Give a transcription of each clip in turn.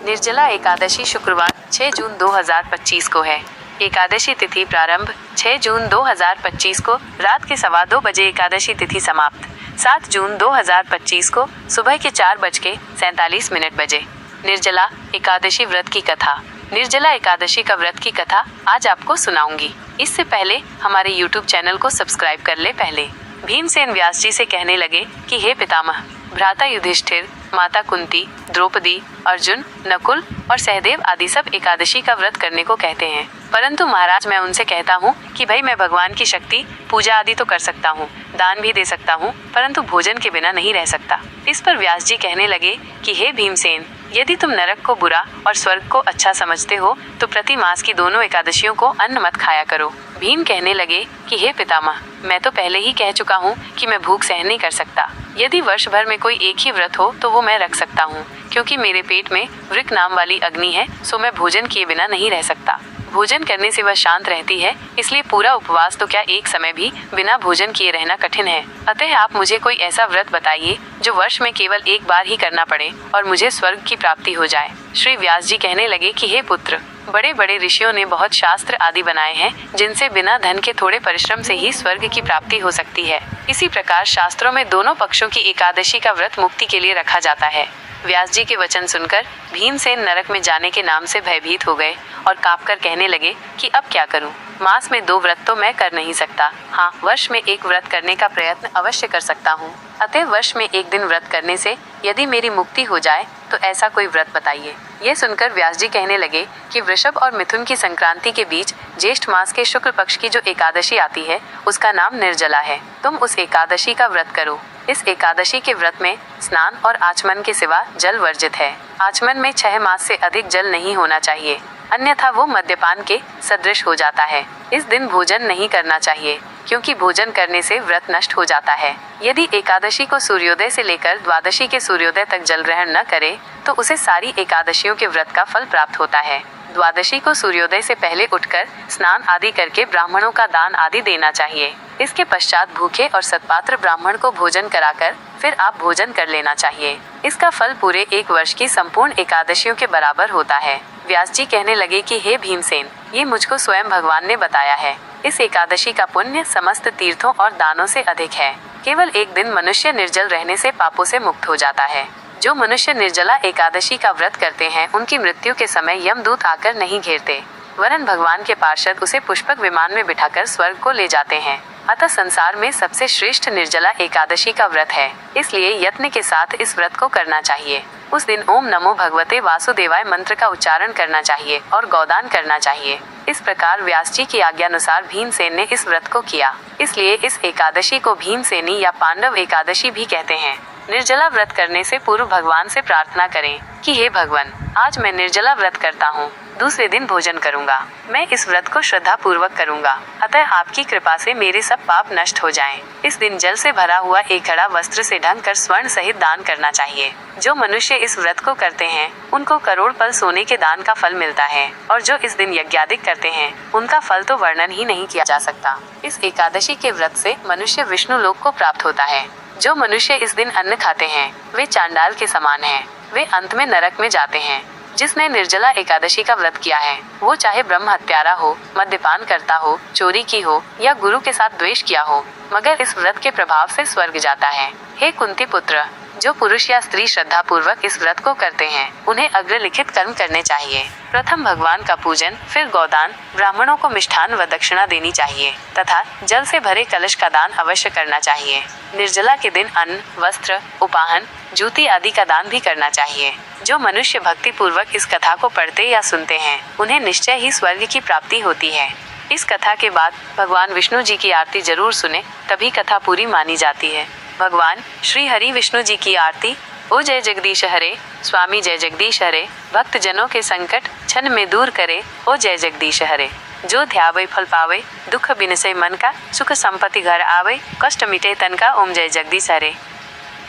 निर्जला एकादशी शुक्रवार 6 जून 2025 को है। एकादशी तिथि प्रारंभ 6 जून 2025 को रात के 2:15 बजे, एकादशी तिथि समाप्त 7 जून 2025 को सुबह के 4:47 बजे। निर्जला एकादशी व्रत की कथा। निर्जला एकादशी का व्रत की कथा आज आपको सुनाऊंगी। इससे पहले हमारे YouTube चैनल को सब्सक्राइब कर ले। पहले भीमसेन व्यास जी से कहने लगे कि हे पितामह, भ्राता युधिष्ठिर, माता कुंती, द्रौपदी, अर्जुन, नकुल और सहदेव आदि सब एकादशी का व्रत करने को कहते हैं, परंतु महाराज मैं उनसे कहता हूँ कि भाई मैं भगवान की शक्ति पूजा आदि तो कर सकता हूँ, दान भी दे सकता हूँ, परंतु भोजन के बिना नहीं रह सकता। इस पर व्यास जी कहने लगे कि हे भीमसेन, यदि तुम नरक को बुरा और स्वर्ग को अच्छा समझते हो तो प्रति मास की दोनों एकादशियों को अन्न मत खाया करो। भीम कहने लगे कि हे पितामह, मैं तो पहले ही कह चुका हूँ कि मैं भूख सहन नहीं कर सकता। यदि वर्ष भर में कोई एक ही व्रत हो तो वो मैं रख सकता हूँ, क्योंकि मेरे पेट में वृक नाम वाली अग्नि है, सो मैं भोजन किए बिना नहीं रह सकता। भोजन करने से वह शांत रहती है, इसलिए पूरा उपवास तो क्या एक समय भी बिना भोजन किए रहना कठिन है। अतः आप मुझे कोई ऐसा व्रत बताइए जो वर्ष में केवल एक बार ही करना पड़े और मुझे स्वर्ग की प्राप्ति हो जाए। श्री व्यास जी कहने लगे कि हे पुत्र, बड़े बड़े ऋषियों ने बहुत शास्त्र आदि बनाए हैं जिनसे बिना धन के थोड़े परिश्रम से ही स्वर्ग की प्राप्ति हो सकती है। इसी प्रकार शास्त्रों में दोनों पक्षों की एकादशी का व्रत मुक्ति के लिए रखा जाता है। व्यास जी के वचन सुनकर भीमसेन नरक में जाने के नाम से भयभीत हो गए और कांपकर कहने लगे कि अब क्या करूं? मास में 2 व्रत तो मैं कर नहीं सकता, हाँ वर्ष में 1 व्रत करने का प्रयत्न अवश्य कर सकता हूँ। अतः वर्ष में 1 दिन व्रत करने से यदि मेरी मुक्ति हो जाए तो ऐसा कोई व्रत बताइए। ये सुनकर व्यास जी कहने लगे कि वृषभ और मिथुन की संक्रांति के बीच ज्येष्ठ मास के शुक्ल पक्ष की जो एकादशी आती है उसका नाम निर्जला है। तुम उस एकादशी का व्रत करो। इस एकादशी के व्रत में स्नान और आचमन के सिवा जल वर्जित है। आचमन में 6 मास से अधिक जल नहीं होना चाहिए, अन्यथा वो मद्यपान के सदृश हो जाता है। इस दिन भोजन नहीं करना चाहिए, क्योंकि भोजन करने से व्रत नष्ट हो जाता है। यदि एकादशी को सूर्योदय से लेकर द्वादशी के सूर्योदय तक जल ग्रहण न करे तो उसे सारी एकादशियों के व्रत का फल प्राप्त होता है। द्वादशी को सूर्योदय से पहले उठकर स्नान आदि करके ब्राह्मणों का दान आदि देना चाहिए। इसके पश्चात भूखे और सत्पात्र ब्राह्मण को भोजन कराकर फिर आप भोजन कर लेना चाहिए। इसका फल पूरे 1 वर्ष की संपूर्ण एकादशियों के बराबर होता है। व्यास जी कहने लगे कि हे भीमसेन, ये मुझको स्वयं भगवान ने बताया है। इस एकादशी का पुण्य समस्त तीर्थों और दानों से अधिक है। केवल 1 दिन मनुष्य निर्जल रहने से पापों से मुक्त हो जाता है। जो मनुष्य निर्जला एकादशी का व्रत करते हैं उनकी मृत्यु के समय यमदूत आकर नहीं घेरते, वरन भगवान के पार्षद उसे पुष्पक विमान में बिठाकर स्वर्ग को ले जाते हैं। अतः संसार में सबसे श्रेष्ठ निर्जला एकादशी का व्रत है, इसलिए यत्न के साथ इस व्रत को करना चाहिए। उस दिन ओम नमो भगवते वासुदेवाय मंत्र का उच्चारण करना चाहिए और गौदान करना चाहिए। इस प्रकार व्यास जी की आज्ञानुसार भीमसेन ने इस व्रत को किया, इसलिए इस एकादशी को भीमसेनी या पांडव एकादशी भी कहते हैं। निर्जला व्रत करने से पूर्व भगवान से प्रार्थना करें कि हे भगवान, आज मैं निर्जला व्रत करता हूँ, दूसरे दिन भोजन करूँगा। मैं इस व्रत को श्रद्धा पूर्वक करूँगा, अतः आपकी कृपा से मेरे सब पाप नष्ट हो जाएं। इस दिन जल से भरा हुआ एक घड़ा वस्त्र से ढंक कर स्वर्ण सहित दान करना चाहिए। जो मनुष्य इस व्रत को करते हैं उनको करोड़ पल सोने के दान का फल मिलता है, और जो इस दिन यज्ञादिक करते हैं उनका फल तो वर्णन ही नहीं किया जा सकता। इस एकादशी के व्रत से मनुष्य विष्णु लोक को प्राप्त होता है। जो मनुष्य इस दिन अन्न खाते हैं वे चांडाल के समान हैं, वे अंत में नरक में जाते हैं। जिसने निर्जला एकादशी का व्रत किया है वो चाहे ब्रह्म हत्यारा हो, मद्यपान करता हो, चोरी की हो या गुरु के साथ द्वेष किया हो, मगर इस व्रत के प्रभाव से स्वर्ग जाता है। हे कुंती पुत्र, जो पुरुष या स्त्री श्रद्धा पूर्वक इस व्रत को करते हैं उन्हें अग्रलिखित कर्म करने चाहिए। प्रथम भगवान का पूजन, फिर गौदान, ब्राह्मणों को मिष्ठान व दक्षिणा देनी चाहिए तथा जल से भरे कलश का दान अवश्य करना चाहिए। निर्जला के दिन अन्न, वस्त्र, उपाहन, जूती आदि का दान भी करना चाहिए। जो मनुष्य भक्ति पूर्वक इस कथा को पढ़ते या सुनते हैं उन्हें निश्चय ही स्वर्ग की प्राप्ति होती है। इस कथा के बाद भगवान विष्णु जी की आरती जरूर सुने, तभी कथा पूरी मानी जाती है। भगवान श्री हरि विष्णु जी की आरती। ओ जय जगदीश हरे, स्वामी जय जगदीश हरे, भक्त जनों के संकट क्षण में दूर करे, ओ जय जगदीश हरे। जो ध्यावे फल पावे, दुख बिनसे मन का, सुख संपत्ति घर आवे, कष्ट मिटे तन का, ओम जय जगदीश हरे।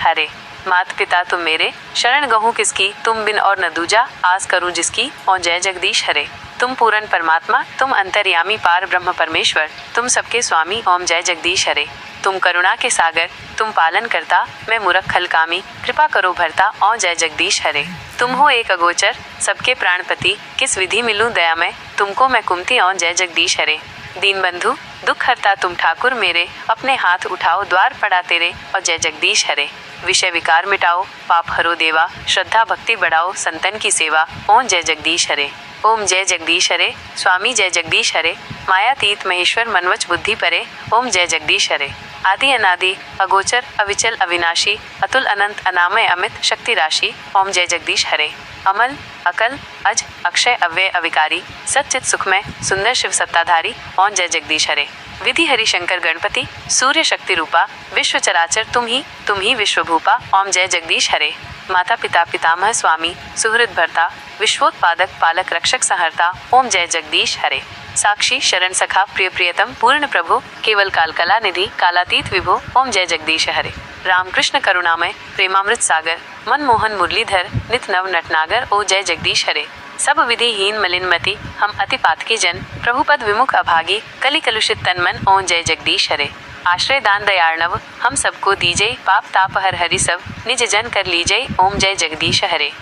हरे मात पिता तुम मेरे, शरण गहूँ किसकी, तुम बिन और न दूजा, आस करूँ जिसकी, ओ जय जगदीश हरे। तुम पूर्ण परमात्मा, तुम अंतर्यामी पार ब्रह्म परमेश्वर, तुम सबके स्वामी, ओम जय जगदीश हरे। तुम करुणा के सागर, तुम पालन करता, मैं मूर्ख खलकामी, कृपा करो भरता, ओ जय जगदीश हरे। तुम हो एक अगोचर, सबके प्राणपति, किस विधि मिलूं दया में, तुमको मैं कुमति, ओ जय जगदीश हरे। दीन बंधु दुख हरता तुम ठाकुर मेरे, अपने हाथ उठाओ द्वार पड़ा तेरे, और जय जगदीश हरे। विषय विकार मिटाओ, पाप हरो देवा, श्रद्धा भक्ति बढ़ाओ, संतन की सेवा, ओम जय जगदीश हरे। ओम जय जगदीश हरे, स्वामी जय जगदीश हरे, मायातीत महेश्वर मनवच बुद्धि परे, ओम जय जगदीश हरे। आदि अनादि अगोचर अविचल अविनाशी, अतुल अनंत अनामय अमित शक्ति राशि, ओम जय जगदीश हरे। अमल अकल अज अक्षय अव्यय अविकारी, सच्चित सुखमय सुंदर शिव सत्ताधारी, ओम जय जगदीश हरे। विधि हरि शंकर गणपति, सूर्य शक्ति रूपा, विश्व चराचर तुम ही विश्वभूपा, ओम जय जगदीश हरे। माता पिता पितामह स्वामी, सुहृद भरता, विश्वोत्पादक पालक रक्षक संहर्ता, ओम जय जगदीश हरे। साक्षी शरण सखा प्रिय प्रियतम पूर्ण प्रभु, केवल काल कला निधि कालातीत विभो, ओम जय जगदीश हरे। रामकृष्ण करुणामय प्रेमामृत सागर, मनमोहन मुरलीधर, नित नव नटनागर, ओ जय जगदीश हरे। सब विधिहीन मलिनमति, हम अति पातकी जन, प्रभुपद विमुख अभागी, कलि कलुषित तन मन, ओम जय जगदीश हरे। आश्रय दान दयार्णव, हम सबको दीजय, पाप ताप हर हरि सब, निज जन कर लीजय, ओम जय जगदीश हरे।